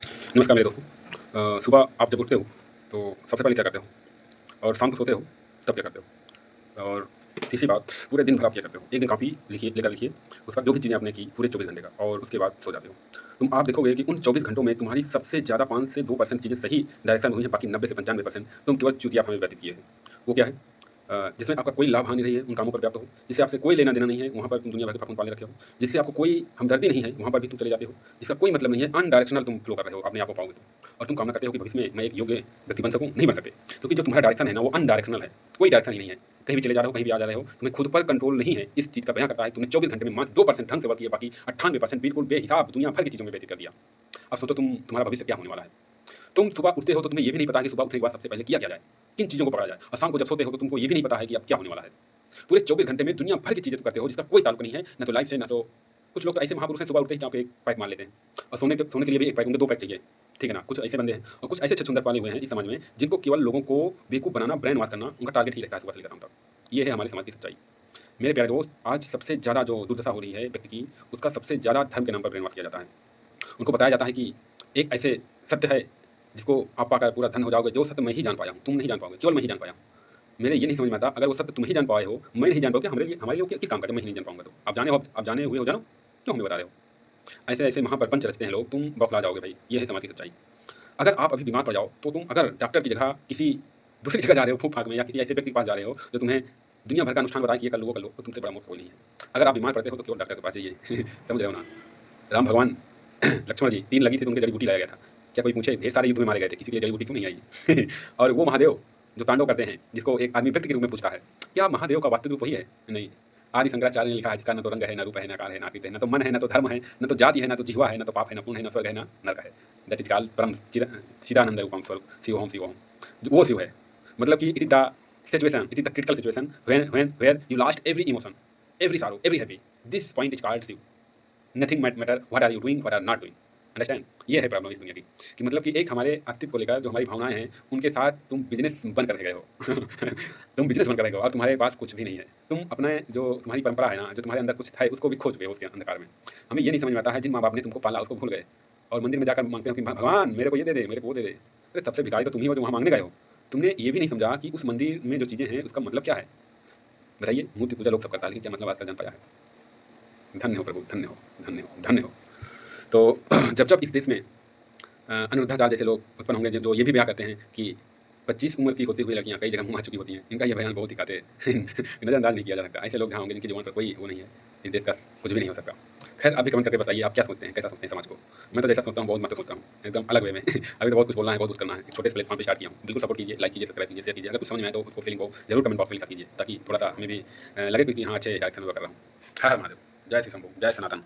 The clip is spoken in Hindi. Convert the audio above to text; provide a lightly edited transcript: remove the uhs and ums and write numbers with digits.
नमस्कार मेरे दोस्तों। सुबह आप जब उठते हो तो सबसे पहले क्या करते हो? और शाम को सोते हो तब क्या करते हो? और तीसरी बात, पूरे दिन भर आप क्या करते हो? एक दिन कॉपी लिखिए, लेकर लिखिए, उसके बाद जो भी चीज़ें आपने की पूरे 24 घंटे का, और उसके बाद सो जाते हो। आप देखोगे कि उन 24 घंटों में तुम्हारी सबसे ज़्यादा 5 से 2% चीज़ें सही डायरेक्शन में हुई हैं, बाकी 90 से 95% तुम केवल चूतियापन में व्यतीत किए हैं। वो क्या है? जिसमें आपका कोई लाभ हानि नहीं है, उन कामों पर व्याप्त हो, जिससे आपसे कोई लेना-देना नहीं है, वहाँ पर तुम दुनिया भर के फूँक पाले रखे हो। जिससे आपको कोई हमदर्दी नहीं है, वहाँ पर भी तुम चले जाते हो। जिसका कोई मतलब नहीं है, अनडायरेक्शनल तुम फ्लो कर रहे हो, अपने आप को पाओगे तो। और तुम कामना करते हो कि भविष्य में मैं एक योग्य व्यक्ति बन सकूँ, नहीं बन सकते। क्योंकि जो तुम्हारा डायरेक्शन है ना, वो अनडायरेक्शनल है, कोई डायरेक्शन ही नहीं है। कहीं भी चले जा रहे हो, कहीं भी आ जा रहे हो, तुम्हें खुद पर कंट्रोल नहीं है। इस चीज़ का बयान करता है तुमने 24 घंटे में मात्र 2% ढंग से वर्क किया, बाकी 98% बिल्कुल बेहिसाब दुनिया भर की चीज़ों में व्यतीत कर दिया। अब सोचो तुम्हारा भविष्य क्या होने वाला है? तुम सुबह उठते हो तो तुम्हें ये भी नहीं पता कि सुबह उठने के बाद सबसे पहले किया क्या जाए, किन चीज़ों को पकड़ा जाए, और शाम को जब सोते हो तो तुमको ये भी नहीं पता है कि अब क्या होने वाला है। पूरे 24 घंटे में दुनिया भर की चीज़ें तुम करते हो जिसका कोई ताल्लुक नहीं है, ना तो लाइफ से, ना तो कुछ लोग तो ऐसे महापुरुष हैं, सुबह उठते ही चाय पे एक पैक मार लेते हैं, और सोने के लिए भी एक पैक, उनको 2 पैक चाहिए, ठीक है ना? कुछ ऐसे बंदे हैं, और कुछ ऐसे छछूंदर पाले हुए हैं इस समाज में, जिनको केवल लोगों को बेवकूफ़ बनाना, ब्रेन वॉश करना उनका टारगेट ही रहता है सुबह से लेकर शाम तक। ये है हमारे समाज की सच्चाई। मेरे प्यारे दोस्त, आज सबसे ज़्यादा जो दुर्दशा हो रही है व्यक्ति की, उसका सबसे ज़्यादा धर्म के नाम पर ब्रेन वॉश किया जाता है। उनको बताया जाता है कि एक ऐसे सत्य है जिसको आप पाकर पूरा धन हो जाओगे, जो सत्य मैं ही जान पाया हूँ, तुम नहीं जान पाओगे, केवल मैं ही जान पाया हूँ। मेरे ये नहीं समझ में आता, अगर वो सत्य तुम ही जान पाए हो, मैं नहीं जान पाऊँ, क्या हमारे लिए वो किस काम का, जब मैं ही नहीं जान पाऊँगा तो? आप जाने हुए हो जानो, क्यों हमें बता रहे हो? ऐसे-ऐसे महाप्रपंच रचते हैं लोग, तुम बौखला जाओगे भाई, ये है समाज की सच्चाई। अगर आप अभी बीमार पड़ जाओ, तो तुम अगर डॉक्टर की जगह किसी दूसरी जगह जा रहे हो फूँक-फाँक में, या किसी ऐसे व्यक्ति के पास जा रहे हो, जो तुम्हें दुनिया भर का अनुष्ठान बताए कि ये कर लो, तो तुमसे बड़ा मूर्ख कोई नहीं है। अगर आप बीमार पड़ते हो तो केवल डॉक्टर के पास जाइए। समझ रहे हो ना? राम भगवान लक्ष्मण जी 3 लगी थी तो उनकी जड़ी-बूटी लाया गया था। क्या कोई पूछे, ढेर सारे युद्ध में मारे गए थे, किसी के लिए जड़ी-बूटी क्यों नहीं आई? और वो महादेव जो तांडव करते हैं, जिसको एक आदमी व्यक्ति के रूप में पूछता है, क्या महादेव का वास्तविक रूप वही है? नहीं। आदि शंकराचार्य ने लिखा है, जिसका ना तो रंग है, ना रूप है, ना आकार है, ना आकृति है, ना तो मन है, ना तो धर्म है, ना तो जाति है, ना तो जिह्वा है, ना तो पाप है, ना पुण्य है, ना स्वर्ग है, ना नरक है। दैट इज़ कॉल्ड परम चिदानंद रूपम स्वरूप, शिवोहम शिवोहम। वो शिव है। मतलब कि it is the situation, it is the critical situation when where you lost every emotion, every sorrow, every happy. This point is called Shiva. Nothing matter what are you doing, what are not doing. Understand? ये है प्रॉब्लम इस दुनिया की, कि मतलब कि एक हमारे अस्तित्व को लेकर जो हमारी भावनाएँ हैं, उनके साथ तुम बिज़नेस बन कर के गए हो। तुम बिज़नेस बन कर गए हो, और तुम्हारे पास कुछ भी नहीं है। तुम अपना जो तुम्हारी परंपरा है ना, जो तुम्हारे अंदर कुछ था, उसको भी खो चुके हो उसके अंधकार में। हमें ये नहीं समझ में आता है, जिन माँ-बाप ने तुमको पाला उसको भूल गए, और मंदिर में जाकर माँगते हो कि भगवान मेरे को ये दे दे, मेरे को वो दे दे। अरे सबसे भिखारी तो तुम ही हो जो वहाँ माँगने गए हो। तुमने ये भी नहीं समझा कि उस मंदिर में जो चीज़ें हैं उसका मतलब क्या है? बताइए, मूर्ति पूजा लोग सब करता है, लेकिन क्या मतलब आजकल जान पाया है? धन्य हो प्रभु, धन्य हो, धन्य हो, धन्य हो। तो जब इस देश में अनिरुद्धाचार्य जैसे लोग उत्पन्न होंगे, जो ये भी बयान करते हैं कि 25 उम्र की होती हुई लड़कियाँ कई जगह मुँह आ चुकी होती हैं, इनका ये बयान बहुत ही काते नज़रअंदाज नहीं किया जा सकता। ऐसे लोग जहाँ होंगे, जिनकी ज़ुबान पर कोई वो नहीं है, इस देश का कुछ भी नहीं हो सकता। खैर, आप भी कमेंट करके बताइए, आप क्या सोचते हैं, कैसा सोचते हैं समाज को? मैं तो जैसा सोचता हूँ बहुत मस्त सोचता हूँ, एकदम अलग वे में। अभी तो बहुत कुछ बोलना है, बहुत कुछ करना है। एक छोटे से प्लेटफॉर्म पे स्टार्ट किया हूँ। बिल्कुल सपोर्ट कीजिए, लाइक कीजिए, सब्सक्राइब कीजिए, शेयर कीजिए। अगर कुछ समझ में आए तो उसको फीलिंग को ज़रूर कमेंट बॉक्स में लिखा कीजिए, ताकि थोड़ा-सा हमें भी लगे कि हाँ, अच्छे डायरेक्शन में कर रहा हूँ। हर हर महादेव। जय श्री शंभू, जय सनातन।